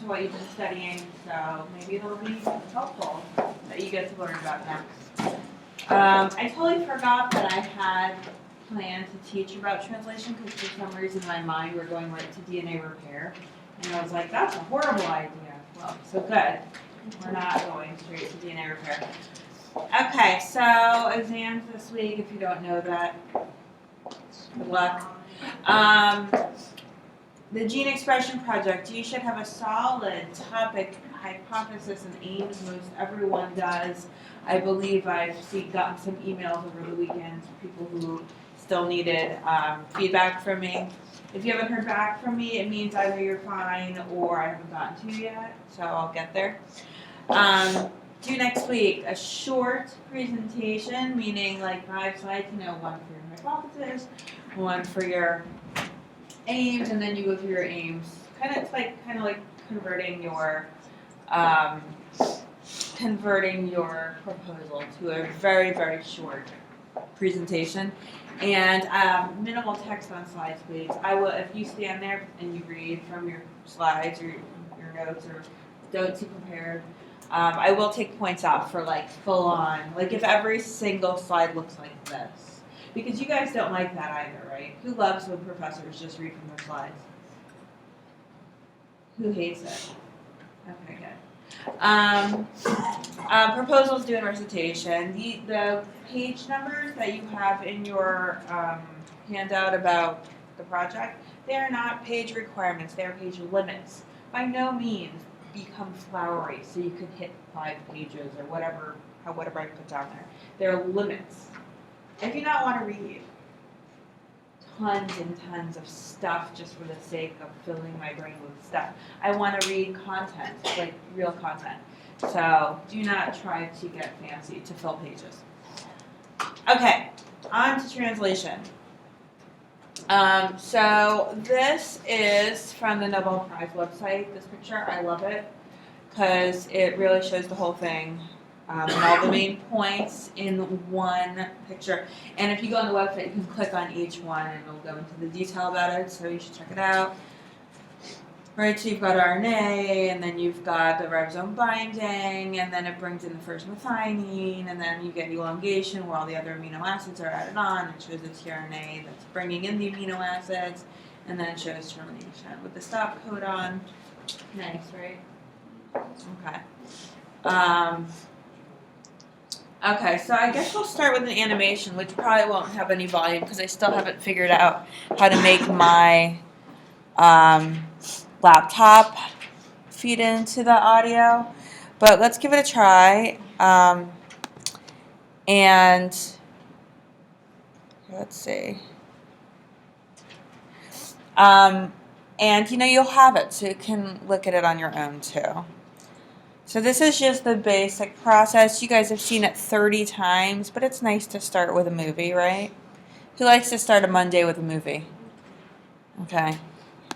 to what you've been studying, so maybe it'll be helpful that you get to learn about next. I totally forgot that I had planned to teach about translation because for some reason in my mind we're going right to DNA repair. And I was like, that's a horrible idea. Well, so good. We're not going straight to DNA repair. Okay, so exams this week, if you don't know that, good luck. The Gene Expression Project, you should have a solid topic, hypothesis, and aims. Most everyone does. I believe I've gotten some emails over the weekend from people who still needed feedback from me. If you haven't heard back from me, it means either you're fine or I haven't gotten to you yet, so I'll get there. Due next week, a short presentation, meaning like 5 slides, one for your hypothesis, one for your aims, and then you go through your aims. Kind of like converting your proposal to a very, very short presentation. And minimal text on slides, please. If you stand there and you read from your slides or your notes or don't see prepared, I will take points out for like full on, like if every single slide looks like this. Because you guys don't like that either, right? Who loves when professors just read from their slides? Who hates it? Okay, good. Proposals due in recitation. The page numbers that you have in your handout about the project, they are not page requirements, they are page limits. By no means become flowery so you can hit 5 pages or whatever I put down there. They're limits. I do not want to read tons and tons of stuff just for the sake of filling my brain with stuff. I want to read content, like real content. So do not try to get fancy to fill pages. Okay, on to translation. So this is from the Nobel Prize website, this picture. I love it because it really shows the whole thing. And all the main points in one picture. And if you go on the website, you can click on each one and it'll go into the detail about it, so you should check it out. Right, so you've got RNA, and then you've got the ribosome binding, and then it brings in the first methionine, and then you get elongation where all the other amino acids are added on. It shows the tRNA that's bringing in the amino acids, and then it shows termination with the stop codon. Nice, right? Okay. Okay, so I guess we'll start with an animation, which probably won't have any volume because I still haven't figured out how to make my laptop feed into the audio. But let's give it a try. And let's see. And you'll have it, so you can look at it on your own too. So this is just the basic process. You guys have seen it 30 times, but it's nice to start with a movie, right? Who likes to start a Monday with a movie? Okay,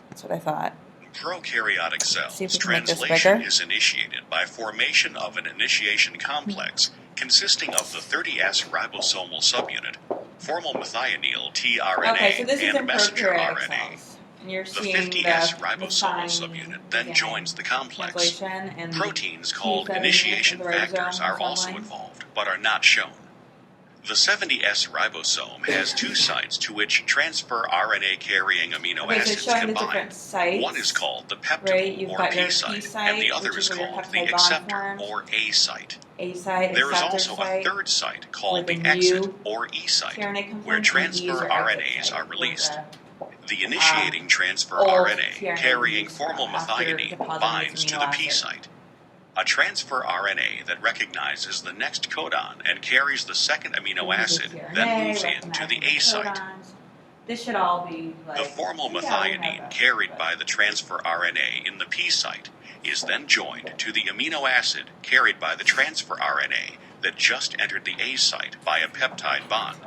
that's what I thought. Prokaryotic cells, translation is initiated by formation of an initiation complex consisting of the 30S ribosomal subunit, formal methionine tRNA, and messenger RNA. Cells. And you're the seeing 50S ribosomal subunit then joins the complex. Proteins called initiation factors are also involved, but are not shown. The 70S ribosome has 2 sites to which transfer RNA carrying amino acids combine. One is called the peptide or P site, and the other is called the acceptor or A site. There is also a third site called the exit or E site, where transfer RNAs are released. The initiating transfer RNA carrying formal methionine binds to the P site. A transfer RNA that recognizes the next codon and carries the second amino acid then moves into the A site. This should all be like, the formal methionine carried by the transfer RNA in the P site is then joined to the amino acid carried by the transfer RNA that just entered the A site by a peptide bond.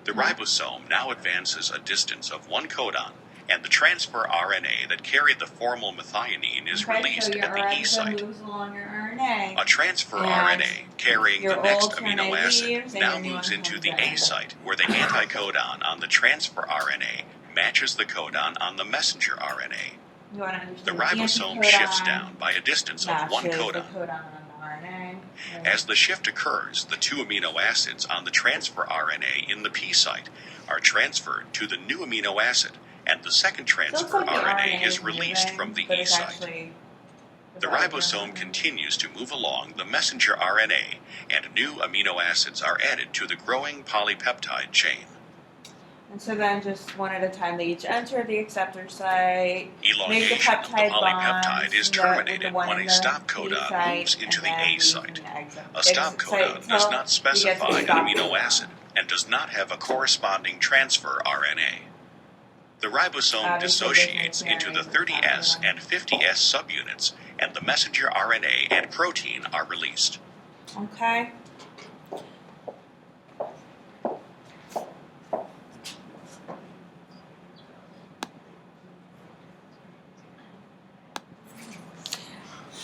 The ribosome now advances a distance of 1 codon, and the transfer RNA that carried the formal methionine is released at the E site. A transfer RNA carrying the next amino acid now moves into the A site, where the anticodon on the transfer RNA matches the codon on the messenger RNA. You want to The understand ribosome shifts down by a distance of 1 matches the codon. codon on the RNA. As the shift occurs, the 2 amino acids on the transfer RNA in the P site are transferred to the new amino acid, and the second transfer RNA is released from the E site. The ribosome continues to move along the messenger RNA, and new amino acids are added to the growing polypeptide chain. And so then just one at a time, they each enter the acceptor site. Elongation of the polypeptide is terminated when a stop codon moves into the A site. A stop codon does not specify an amino acid and does not have a corresponding transfer RNA. The ribosome dissociates into the 30S and 50S subunits, and the messenger RNA and protein are released. Okay.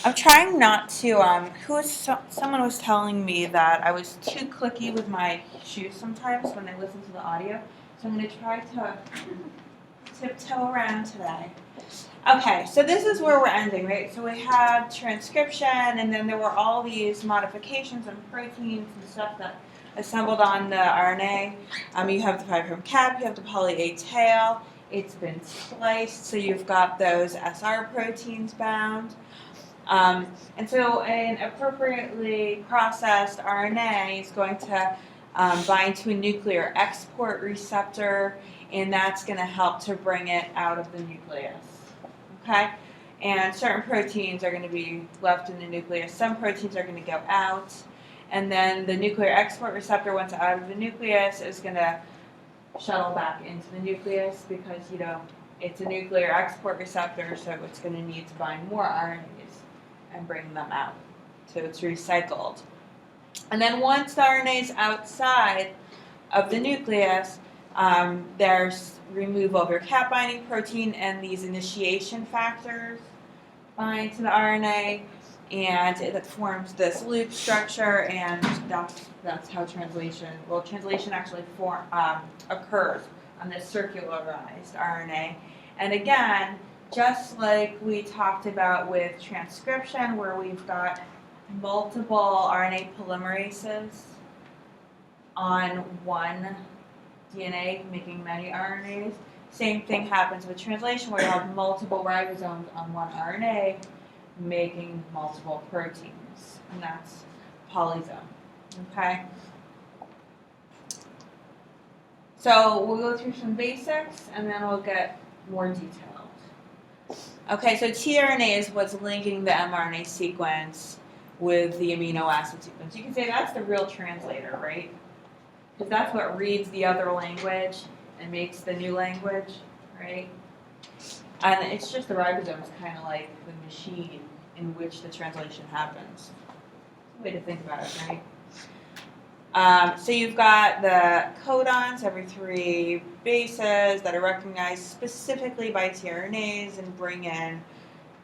I'm trying not to, someone was telling me that I was too clicky with my shoes sometimes when I listen to the audio, so I'm going to try to tiptoe around today. Okay, so this is where we're ending, right? So we had transcription, and then there were all these modifications and proteins and stuff that assembled on the RNA. You have the 5' cap, you have the poly A tail, it's been spliced, so you've got those SR proteins bound. And so an appropriately processed RNA is going to bind to a nuclear export receptor, and that's going to help to bring it out of the nucleus. Okay? And certain proteins are going to be left in the nucleus. Some proteins are going to go out. And then the nuclear export receptor, once out of the nucleus, is going to shuttle back into the nucleus because, it's a nuclear export receptor, so it's going to need to bind more RNAs and bring them out. So it's recycled. And then once the RNA is outside of the nucleus, there's removal of your cap binding protein, and these initiation factors bind to the RNA, and it forms this loop structure, and that's how translation actually occurs on this circularized RNA. And again, just like we talked about with transcription, where we've got multiple RNA polymerases on one DNA making many RNAs, same thing happens with translation, where you have multiple ribosomes on one RNA making multiple proteins, and that's polysome. Okay? So we'll go through some basics, and then we'll get more detailed. Okay, so tRNA is what's linking the mRNA sequence with the amino acid sequence. You can say that's the real translator, right? Because that's what reads the other language and makes the new language, right? And it's just the ribosome is kind of like the machine in which the translation happens. It's a way to think about it, right? So you've got the codons, every 3 bases that are recognized specifically by tRNAs and bring in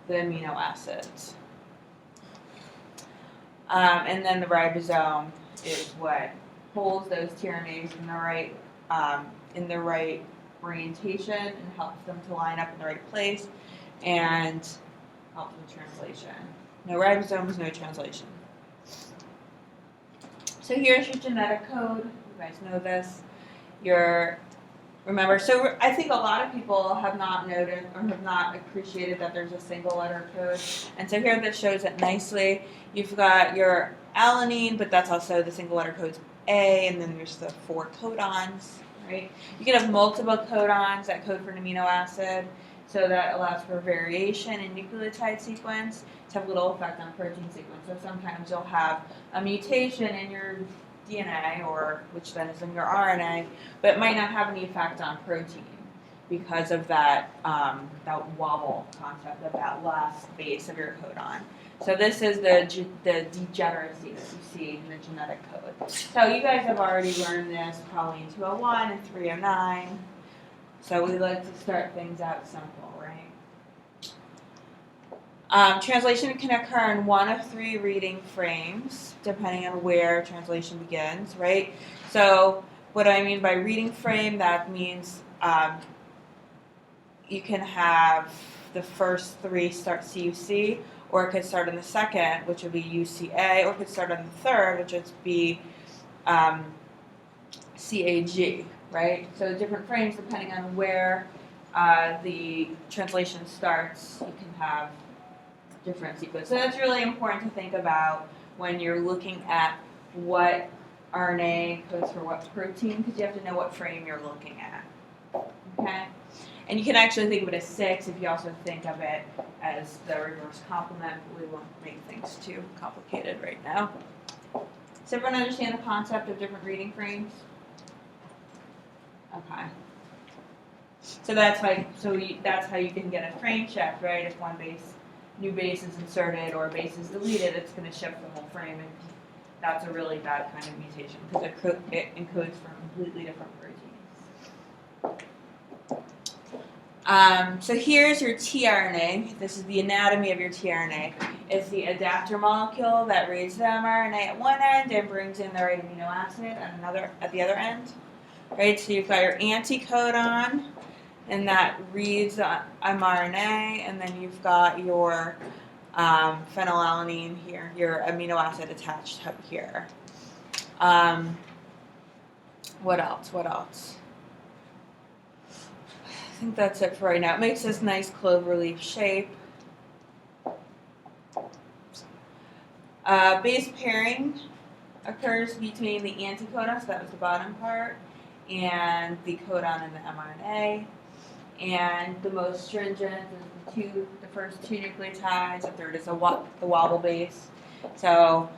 the amino acids. And then the ribosome is what holds those tRNAs in the right orientation and helps them to line up in the right place and helps with translation. No ribosomes, no translation. So here's your genetic code. You guys know this. Remember, so I think a lot of people have not noted or have not appreciated that there's a single letter code. And so here this shows it nicely. You've got your alanine, but that's also the single letter code's A, and then there's the 4 codons, right? You can have multiple codons that code for an amino acid, so that allows for variation in nucleotide sequence to have little effect on protein sequence. So sometimes you'll have a mutation in your DNA, or which then is in your RNA, but it might not have any effect on protein because of that wobble concept of that last base of your codon. So this is the degeneracy that you see in the genetic code. So you guys have already learned this probably in 201 and 309. So we like to start things out simple, right? Translation can occur in 1 of 3 reading frames, depending on where translation begins, right? So what I mean by reading frame, that means you can have the first three start CUC, or it could start on the second, which would be UCA, or it could start on the third, which would be CAG, right? So different frames depending on where the translation starts, you can have different sequences. So that's really important to think about when you're looking at what RNA codes for what protein, because you have to know what frame you're looking at. Okay? And you can actually think of it as 6 if you also think of it as the reverse complement, but we won't make things too complicated right now. Does everyone understand the concept of different reading frames? Okay. So that's how you can get a frame shift, right? If one new base is inserted or a base is deleted, it's going to shift the whole frame, and that's a really bad kind of mutation because it encodes for completely different proteins. So here's your tRNA. This is the anatomy of your tRNA. It's the adapter molecule that reads the mRNA at one end and brings in the right amino acid at the other end. Right, so you've got your anticodon, and that reads mRNA, and then you've got your phenylalanine here, your amino acid attached here. What else? I think that's it for right now. It makes this nice clover leaf shape. Base pairing occurs between the anticodon, so that was the bottom part, and the codon and the mRNA. And the most stringent is the first two nucleotides. The third is the wobble base. So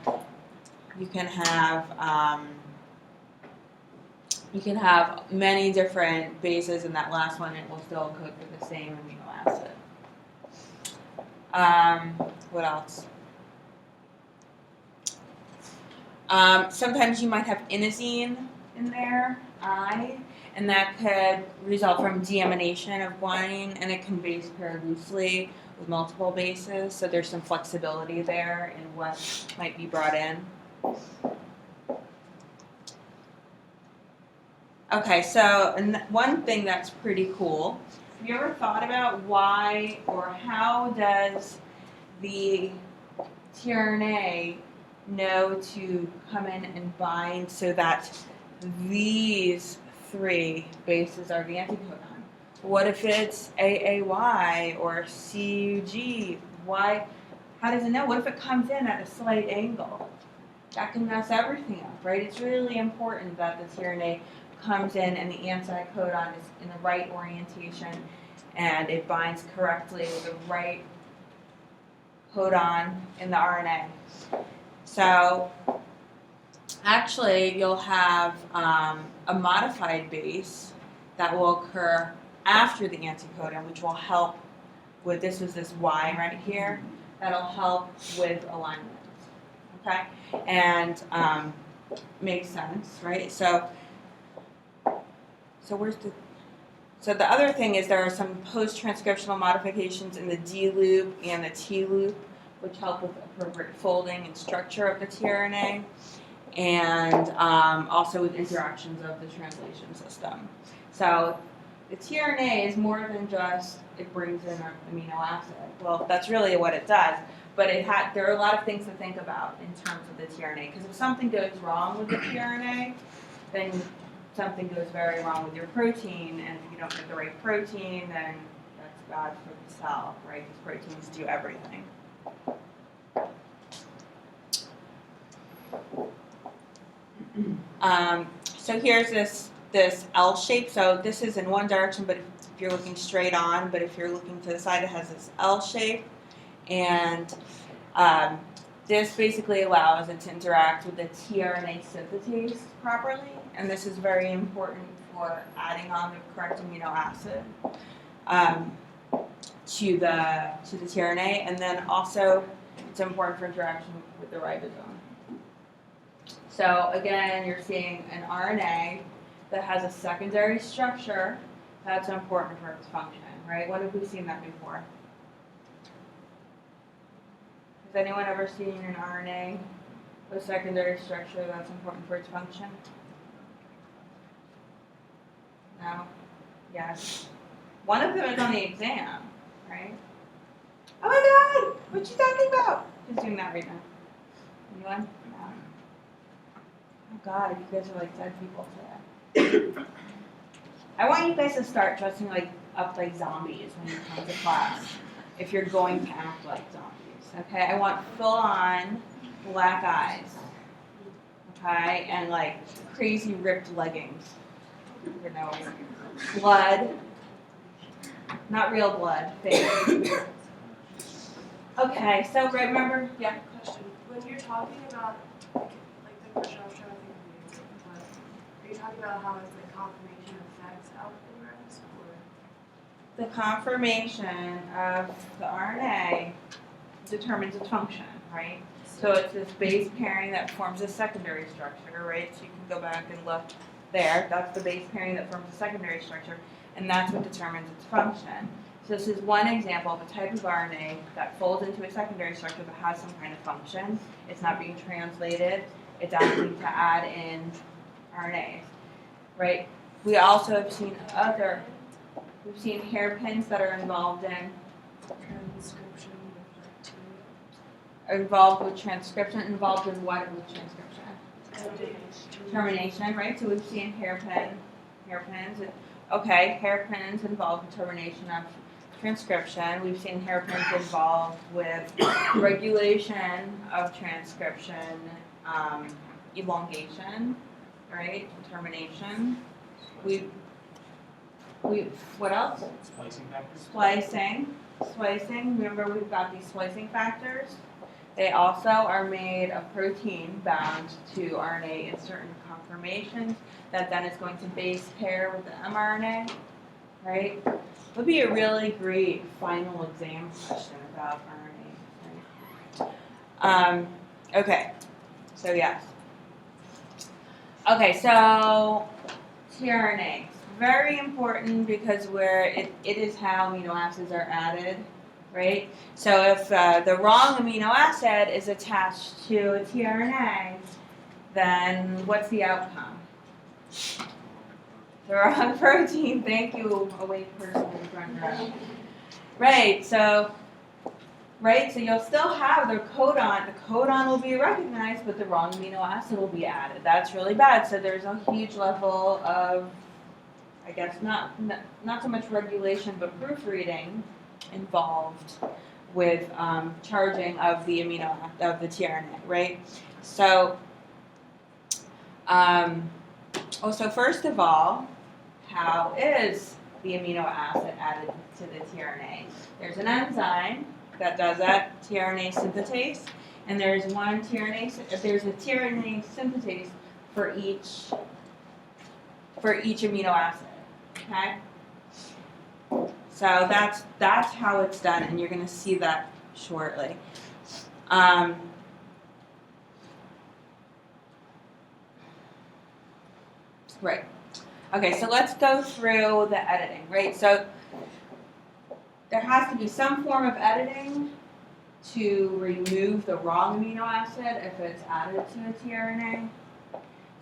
you can have many different bases, and that last one it will still code for the same amino acid. What else? Sometimes you might have inosine in there, and that could result from deamination of guanine, and it can base pair loosely with multiple bases, so there's some flexibility there in what might be brought in. Okay, so one thing that's pretty cool, have you ever thought about why or how does the tRNA know to come in and bind so that these 3 bases are the anticodon? What if it's AAY or CUG? How does it know? What if it comes in at a slight angle? That can mess everything up, right? It's really important that the tRNA comes in and the anticodon is in the right orientation and it binds correctly with the right codon in the RNA. So actually, you'll have a modified base that will occur after the anticodon, which will help with this Y right here. That'll help with alignment. Okay, and makes sense, right? So the other thing is there are some post-transcriptional modifications in the D loop and the T loop, which help with appropriate folding and structure of the tRNA, and also with interactions of the translation system. So the tRNA is more than just it brings in an amino acid. Well, that's really what it does, but there are a lot of things to think about in terms of the tRNA, because if something goes wrong with the tRNA, then something goes very wrong with your protein, and if you don't get the right protein, then that's bad for the cell, right? Because proteins do everything. So here's this L shape. So this is in one direction, but if you're looking straight on, but if you're looking to the side, it has this L shape, and this basically allows it to interact with the tRNA synthetase properly, and this is very important for adding on the correct amino acid to the tRNA, and then also it's important for interaction with the ribosome. So again, you're seeing an RNA that has a secondary structure that's important for its function, right? When have we seen that before? Has anyone ever seen an RNA with secondary structure that's important for its function? No? Yes. One of them is on the exam. right? Oh my God, what you talking about? Who's doing that right now? Anyone? No. Oh God, you guys are like dead people today. I want you guys to start dressing up like zombies when you come to class, if you're going to act like zombies, okay? I want full-on black eyes, okay? And like crazy ripped leggings, you know, blood, not real blood, fake. Okay, so remember, yeah? Question. When you're talking about, like the question I was trying to think of, but are you talking about how it's like confirmation affects alphanumerics, or? The conformation of the RNA determines its function, right? So it's this base pairing that forms a secondary structure, right? So you can go back and look there. That's the base pairing that forms a secondary structure, and that's what determines its function. So this is one example of a type of RNA that folds into a secondary structure that has some kind of function. It's not being translated. It's asking to add in RNAs, right? We also have seen we've seen hairpins that are involved in Transcription involved with transcription, involved in what with transcription? Termination, right? So we've seen hairpins. Okay, hairpins involved with termination of transcription. We've seen hairpins involved with regulation of transcription, elongation, right? Termination. We what else? Splicing factors. Splicing. Remember, we've got these splicing factors. They also are made of protein bound to RNA in certain conformations that then is going to base pair with the mRNA, right? It would be a really great final exam question about RNA. Right? Okay, so yes. Okay, so tRNA. Very important because it is how amino acids are added, right? So if the wrong amino acid is attached to a tRNA, then what's the outcome? The wrong protein. Thank you, awake person in the front row. Right. So you'll still have the codon. The codon will be recognized, but the wrong amino acid will be added. That's really bad. So there's a huge level of, I guess, not so much regulation, but proofreading involved with charging of the tRNA, right? So, so first of all, how is the amino acid added to the tRNA? There's an enzyme that does that, tRNA synthetase, and there's a tRNA synthetase for each amino acid. Okay, so that's how it's done, and you're going to see that shortly. Right. Okay, so let's go through the editing. Right. So there has to be some form of editing to remove the wrong amino acid if it's added to a tRNA.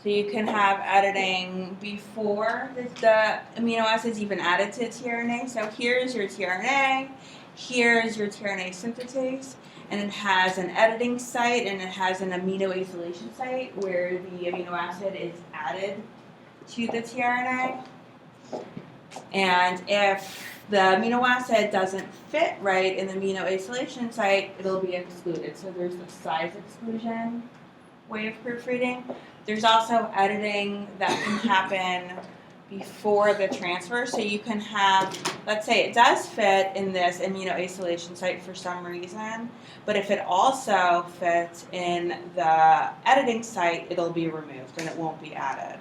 So you can have editing before the amino acids even added to tRNA. So here's your tRNA, here's your tRNA synthetase, and it has an editing site and it has an amino acylation site where the amino acid is added to the tRNA. And if the amino acid doesn't fit right in the amino acylation site, it'll be excluded. So there's the size exclusion way of proofreading. There's also editing that can happen before the transfer. So you can have, let's say it does fit in this amino acylation site for some reason, but if it also fits in the editing site, it'll be removed and it won't be added.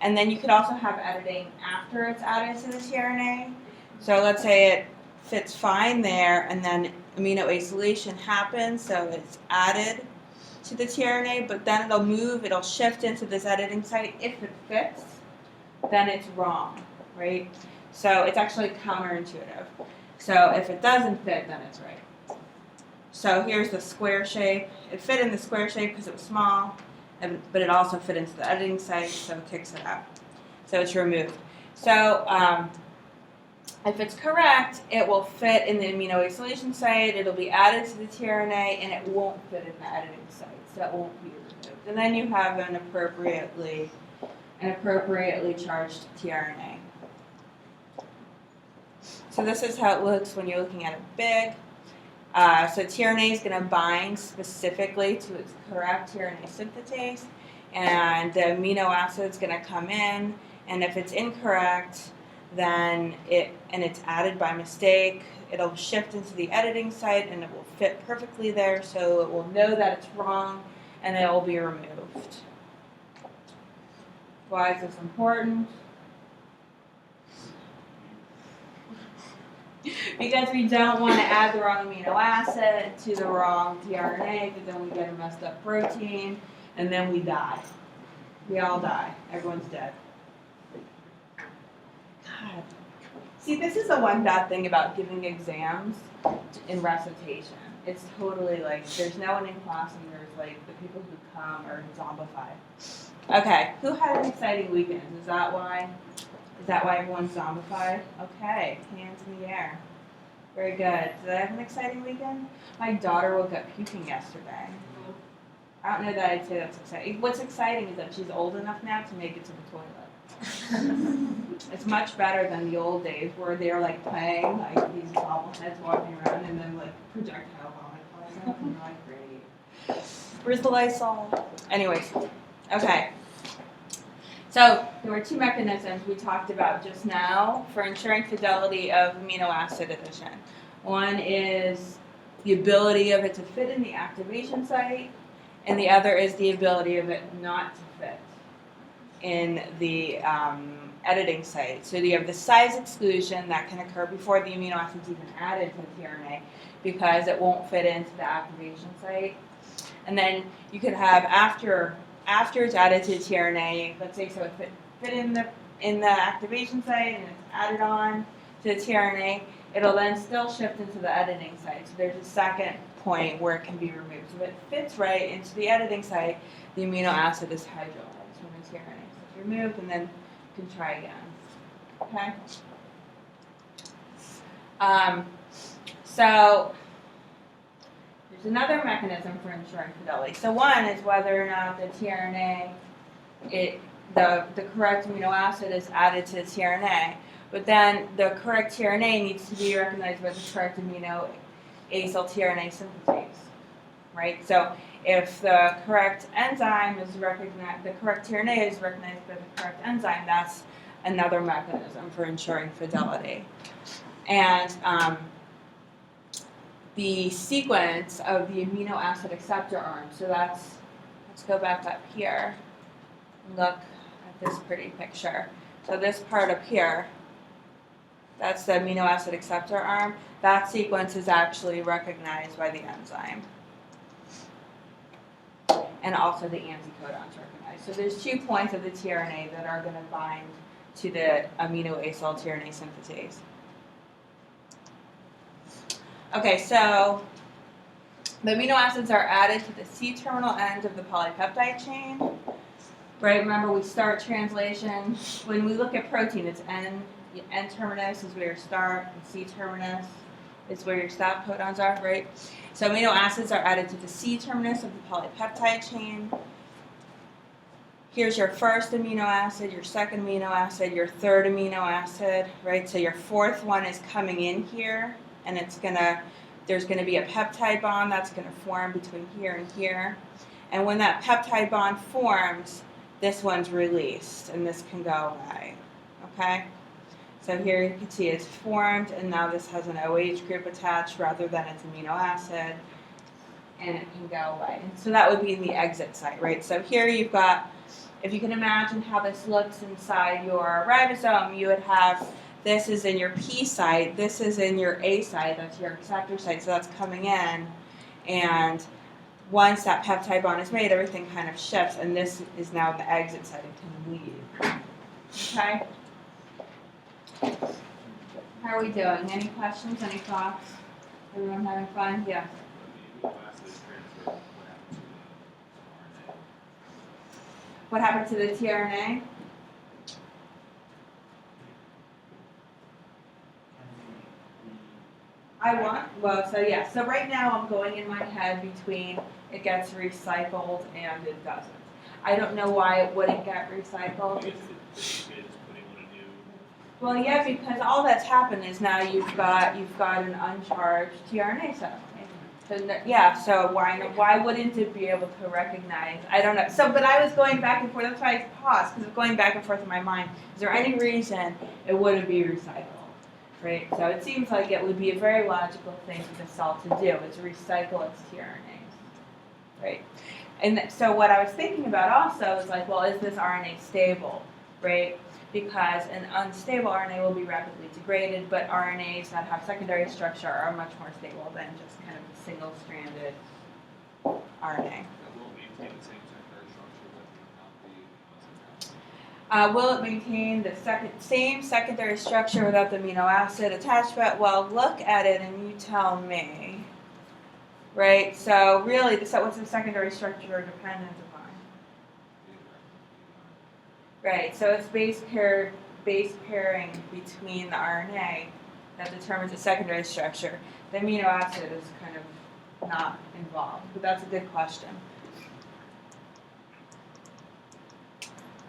And then you could also have editing after it's added to the tRNA. So let's say it fits fine there and then amino acylation happens, so it's added to the tRNA, but then it'll shift into this editing site. If it fits, then it's wrong, right? So it's actually counterintuitive. So if it doesn't fit, then it's right. So here's the square shape. It fit in the square shape because it was small, but it also fit into the editing site, so it kicks it out. So it's removed. So If it's correct, it will fit in the amino isolation site, it'll be added to the tRNA, and it won't fit in the editing site, so it won't be removed. And then you have an appropriately charged tRNA. So this is how it looks when you're looking at it big. So tRNA is going to bind specifically to its correct tRNA synthetase, and the amino acid is going to come in, and if it's incorrect, then it's added by mistake, it'll shift into the editing site and it will fit perfectly there, so it will know that it's wrong and it will be removed. Why is this important? Because we don't want to add the wrong amino acid to the wrong tRNA, because then we get a messed up protein and then we die. We all die. Everyone's dead. God. See, this is the one bad thing about giving exams in recitation. It's totally like, there's no one in class and there's like the people who come are zombified. Okay, who had an exciting weekend? Is that why everyone's zombified? Okay, hands in the air. Very good. Did I have an exciting weekend? My daughter woke up puking yesterday. I don't know that I'd say that's exciting. What's exciting is that she's old enough now to make it to the toilet. It's much better than the old days where they're like playing like these bobbleheads walking around and then like projectile vomit flies out and you're like, great. Where's the Lysol? Anyways, okay. So there were two mechanisms we talked about just now for ensuring fidelity of amino acid addition. One is the ability of it to fit in the activation site, and the other is the ability of it not to fit in the editing site. So you have the size exclusion that can occur before the amino acid's even added to the tRNA because it won't fit into the activation site. And then you could have after it's added to the tRNA, let's say so it fit in the activation site and it's added on to the tRNA, it'll then still shift into the editing site. So there's a second point where it can be removed. So if it fits right into the editing site, the amino acid is hydrolyzed from the tRNA. So it's removed and then you can try again. Okay? So there's another mechanism for ensuring fidelity. So one is whether or not the tRNA, the correct amino acid is added to the tRNA. But then the correct tRNA needs to be recognized by the correct amino acyl tRNA synthetase, right? So if the correct enzyme is recognized, the correct tRNA is recognized by the correct enzyme, that's another mechanism for ensuring fidelity. And the sequence of the amino acid acceptor arm, so let's go back up here and look at this pretty picture. So this part up here, that's the amino acid acceptor arm. That sequence is actually recognized by the enzyme. And also the anticodon's recognized. So there's 2 points of the tRNA that are going to bind to the amino acyl tRNA synthetase. Okay, so the amino acids are added to the C-terminal end of the polypeptide chain. Right, remember we start translation. When we look at protein, it's N-terminus is where your start, and C-terminus is where your stop codons are, right? So amino acids are added to the C-terminus of the polypeptide chain. Here's your first amino acid, your second amino acid, your third amino acid, right? So your fourth one is coming in here, and there's gonna be a peptide bond that's gonna form between here and here. And when that peptide bond forms, this one's released, and this can go away, okay? So here you can see it's formed, and now this has an OH group attached rather than its amino acid, and it can go away. And so that would be in the exit site, right? So here you've got, if you can imagine how this looks inside your ribosome, you would have, this is in your P site, this is in your A site, that's your acceptor site, so that's coming in, and once that peptide bond is made, everything kind of shifts, and this is now the exit site, it can leave. Okay? How are we doing? Any questions, any thoughts? Everyone having fun? Yeah. What happened to the tRNA? So right now I'm going in my head between it gets recycled and it doesn't. I don't know why it wouldn't get recycled. Well, yeah, because all that's happened is now you've got an uncharged tRNA cell. So so why wouldn't it be able to recognize? I don't know. So, but I was going back and forth. That's why I paused, because it's going back and forth in my mind. Is there any reason it wouldn't be recycled? Right. So it seems like it would be a very logical thing for the cell to do is recycle its tRNAs. Right. And so what I was thinking about also is like, well, is this RNA stable? Right. Because an unstable RNA will be rapidly degraded, but RNAs that have secondary structure are much more stable than just kind of a single-stranded RNA. Will it maintain the same secondary structure without the amino acid attachment? Well, look at it and you tell me. Right? So really, what's the secondary structure dependent upon? Right, so it's base pairing between the RNA that determines the secondary structure. The amino acid is kind of not involved, but that's a good question.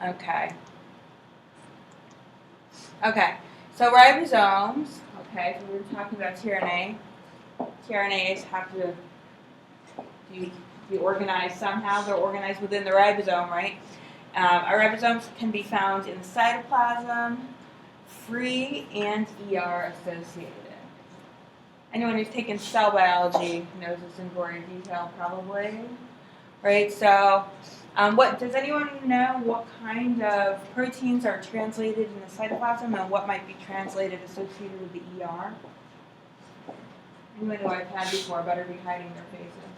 Okay, so ribosomes, so we were talking about tRNA. tRNAs have to be organized somehow. They're organized within the ribosome, right? Our ribosomes can be found in the cytoplasm, free and ER associated. Anyone who's taken cell biology knows this in gory detail, probably, right? So, does anyone know what kind of proteins are translated in the cytoplasm and what might be translated associated with the ER? Anyone who I've had before better be hiding their faces.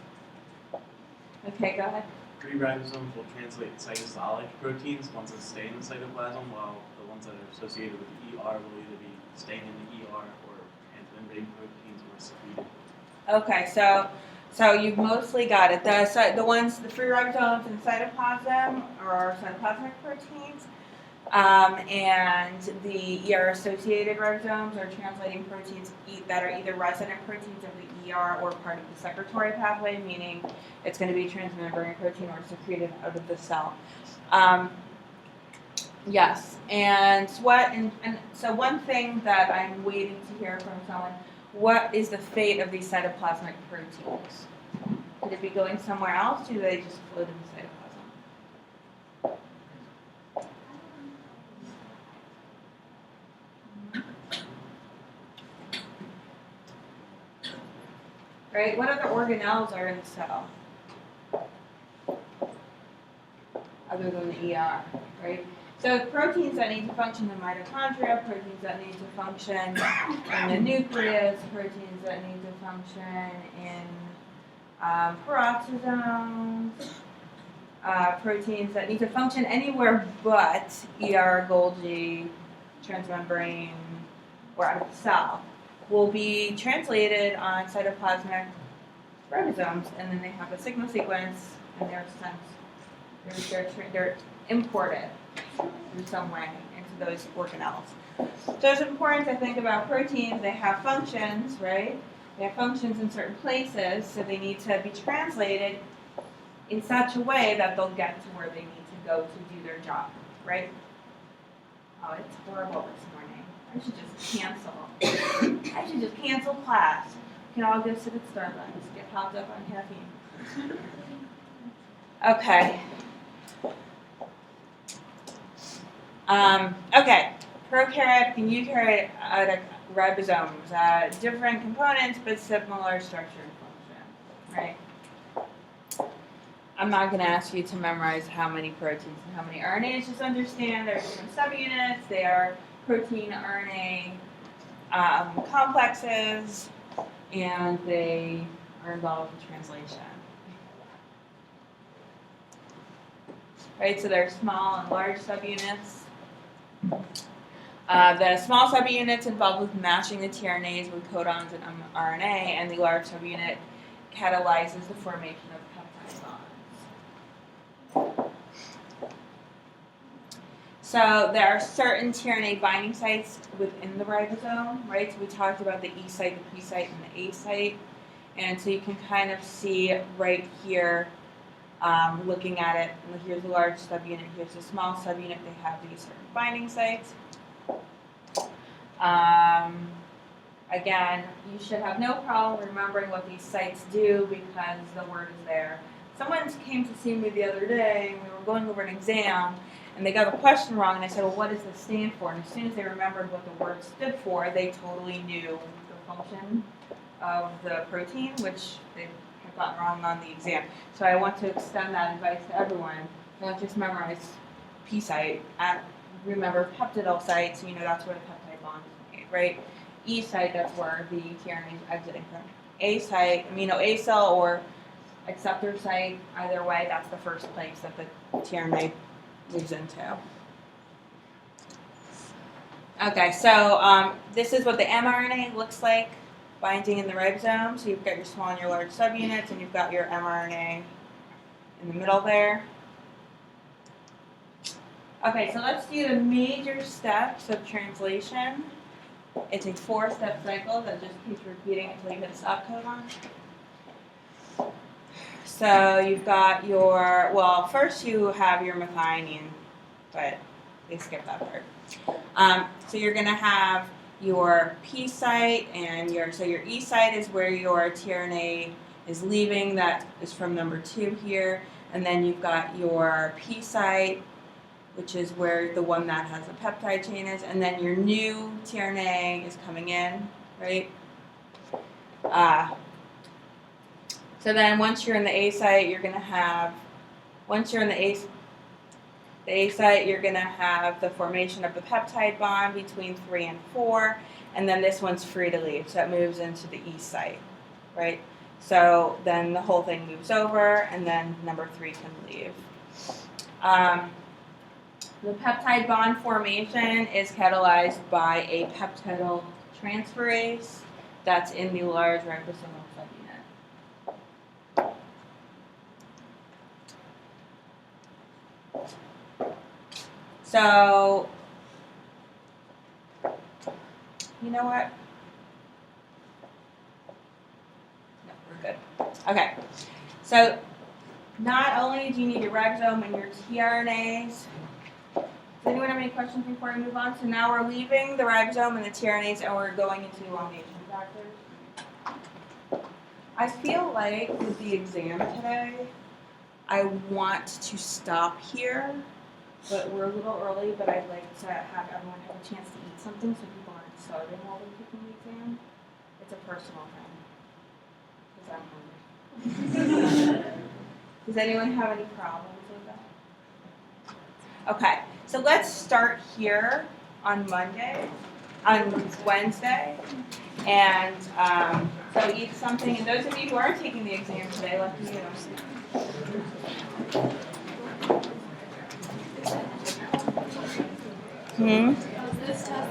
Okay, go ahead. Free ribosomes will translate cytosolic proteins, ones that stay in the cytoplasm, while the ones that are associated with the ER will either be staying in the ER or transmembrane proteins or secreted. Okay, so you've mostly got it. The free ribosomes in cytoplasm are cytoplasmic proteins, and the ER-associated ribosomes are translating proteins that are either resident proteins of the ER or part of the secretory pathway, meaning it's going to be transmembrane protein or secreted out of the cell. Yes, and so one thing that I'm waiting to hear from someone, what is the fate of these cytoplasmic proteins? Could it be going somewhere else, or do they just float in the cytoplasm? Right? What other organelles are in the cell? Other than the ER, right? So proteins that need to function in mitochondria, proteins that need to function in the nucleus, proteins that need to function in peroxisomes, proteins that need to function anywhere but ER, Golgi, transmembrane, or out of the cell, will be translated on cytoplasmic ribosomes, and then they have a signal sequence, and they're sent. They're imported in some way into those organelles. So it's important to think about proteins. They have functions, right? They have functions in certain places, so they need to be translated in such a way that they'll get to where they need to go to do their job, right? Oh, it's horrible this morning. I should just cancel class. We can all go sit at Starbucks, get popped up on caffeine. Okay. Prokaryotic and eukaryotic ribosomes, different components but similar structure and function, right? I'm not going to ask you to memorize how many proteins and how many RNAs. Just understand there are different subunits. They are protein RNA complexes, and they are involved in translation. Right, so there are small and large subunits. The small subunits involved with matching the tRNAs with codons and RNA, and the large subunit catalyzes the formation of peptide bonds. So there are certain tRNA binding sites within the ribosome, right? So we talked about the E site, the P site, and the A site. And so you can kind of see right here, looking at it, and here's the large subunit, here's the small subunit, they have these certain binding sites. Again, you should have no problem remembering what these sites do because the word is there. Someone came to see me the other day, and we were going over an exam, and they got the question wrong, and I said, well, what does this stand for? And as soon as they remembered what the word stood for, they totally knew the function of the protein, which they had gotten wrong on the exam. So I want to extend that advice to everyone. Don't just memorize P site. Remember peptidyl sites, you know that's where the peptide bond is made, right? E site, that's where the tRNA is exiting from. A site, amino A cell or acceptor site, either way, that's the first place that the tRNA moves into. Okay, so this is what the mRNA looks like binding in the ribosome. So you've got your small and your large subunits, and you've got your mRNA in the middle there. Okay, so let's do the major steps of translation. It's a 4-step cycle that just keeps repeating until you hit a stop codon. So you've got your, well, first you have your methionine, but they skip that part. So you're going to have your P site and your E site is where your tRNA is leaving. That is from number 2 here. And then you've got your P site, which is where the one that has a peptide chain is, and then your new tRNA is coming in, right? So then once you're in the A site, you're gonna have, once you're in the A site, you're gonna have the formation of the peptide bond between 3 and 4, and then this one's free to leave, so it moves into the E site, right? So then the whole thing moves over, and then number 3 can leave. The peptide bond formation is catalyzed by a peptidyl transferase that's in the large ribosomal subunit. So, you know what? No, we're good. Okay. So, not only do you need your ribosome and your tRNAs. Does anyone have any questions before I move on? So now we're leaving the ribosome and the tRNAs and we're going into elongation factors. I feel like with the exam today, I want to stop here, but we're a little early, but I'd like to have everyone have a chance to eat something so people aren't starving while they're taking the exam. It's a personal thing, because I'm hungry. Does anyone have any problems with that? Okay. So let's start here on Wednesday, and so eat something. And those of you who are taking the exam today, let me know.